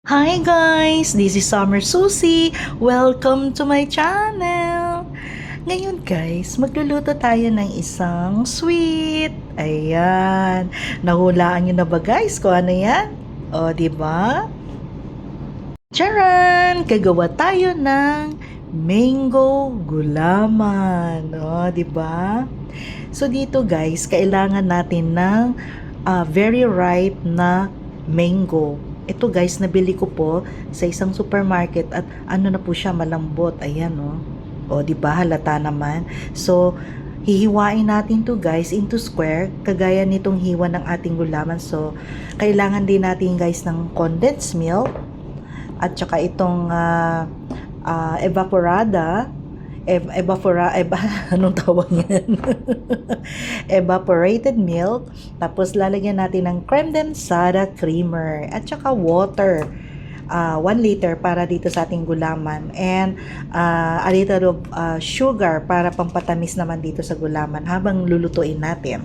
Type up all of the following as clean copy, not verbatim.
Hi guys! This is Summer Susie. Welcome to my channel! Ngayon guys, magluluto tayo ng isang sweet. Ayan. Nahulaan nyo na ba guys kung ano yan? O, diba? Charan! Gagawa tayo ng mango gulaman. O, diba? So dito guys, kailangan natin ng very ripe na mango. Ito guys, nabili ko po sa isang supermarket at ano na po siya, malambot. Ayan o, di ba halata naman. So, hihiwain natin to guys into square, kagaya nitong hiwa ng ating gulaman. So, kailangan din natin guys ng condensed milk at saka itong anong tawag yan? Evaporated milk. Tapos lalagyan natin ng creme densada creamer at saka water. 1 liter para dito sa ating gulaman, and a liter of sugar para pampatamis naman dito sa gulaman habang lulutuin natin.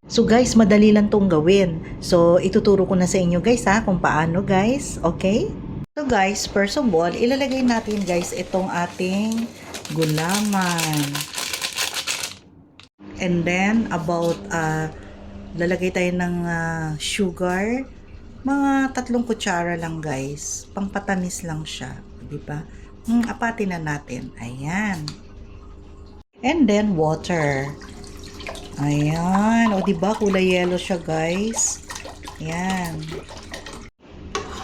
So guys, madali lang tong gawin. So ituturo ko na sa inyo guys kung paano guys, okay? So guys, first of all, ilalagay natin guys itong ating gulaman. And then about lalagay tayo ng sugar. Mga 3 kutsara lang guys. Pangpatamis lang siya, di ba? Apatin na natin. Ayan. And then water. Ayan, o di ba kulay yellow siya guys? Ayan.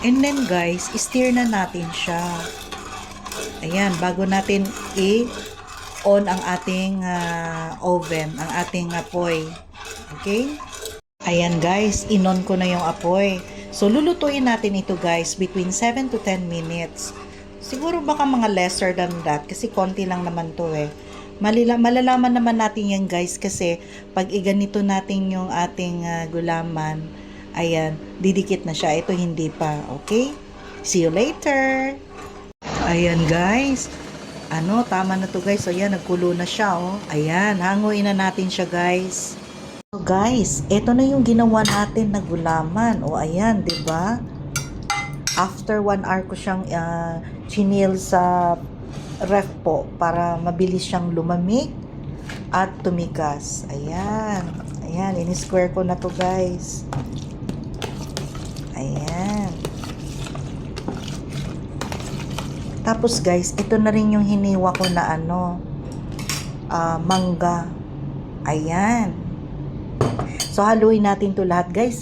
And then guys, stir na natin siya. Ayan, bago natin i-on ang ating oven, ang ating apoy. Okay? Ayan guys, in-on ko na yung apoy. So, lulutuin natin ito guys between 7 to 10 minutes. Siguro baka mga lesser than that kasi konti lang naman to Malalaman naman natin yan guys kasi pag iganito natin yung ating gulaman, ayan, didikit na siya. Ito hindi pa, okay? See you later! Ayan guys, tama na to guys. So, ayan, nagkulo na siya, Ayan, hanguin na natin siya guys. So guys, ito na yung ginawa natin na gulaman. Ayan, 'di ba? After 1 hour ko siyang chinil sa ref po para mabilis siyang lumamig at tumigas. Ayan. Ayan, ini-square ko na to, guys. Ayan. Tapos guys, ito na rin yung hiniwa ko na mangga. Ayan. So, haluin natin to lahat guys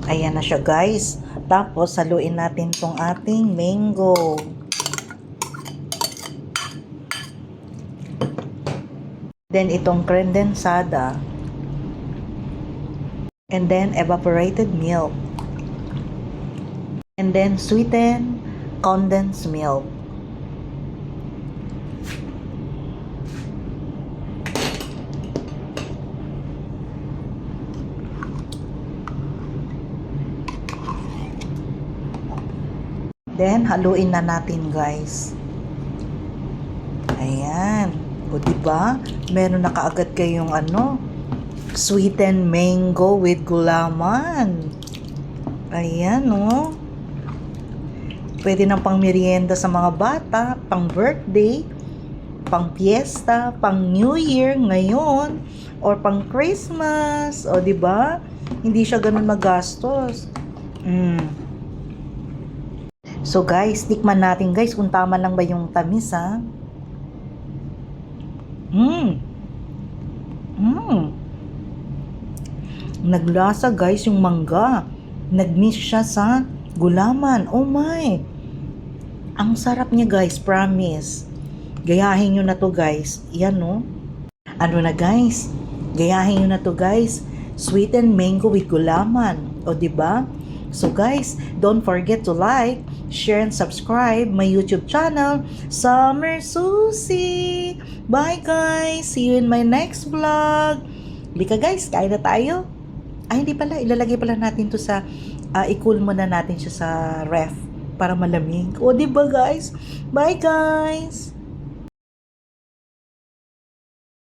Ayan na siya guys. Tapos, haluin natin tong ating mango. Then, itong creme densada. And then, evaporated milk. And then, sweetened condensed milk. Then, haluin na natin guys. Ayan. O diba? Meron na kaagad kayong sweetened mango with gulaman. Ayan Pwede nang pang merienda sa mga bata, pang birthday, pang fiesta, pang New Year ngayon, or pang Christmas. O diba? Hindi siya ganun magastos. So guys, tikman natin guys kung tama lang ba yung tamis Naglasa guys yung mangga. Nagmix siya sa gulaman. Oh my! Ang sarap niya guys, promise. Gayahin nyo na to guys. Yan Ano na guys? Gayahin nyo na to guys. Sweetened mango with gulaman. O diba? So guys, don't forget to like, share, and subscribe my YouTube channel, Summer Susie. Bye guys! See you in my next vlog. Lika guys, kain na tayo. Ay, hindi pala. Ilalagay pala natin to sa, i-cool muna natin siya sa ref para malamig. O, diba guys? Bye guys!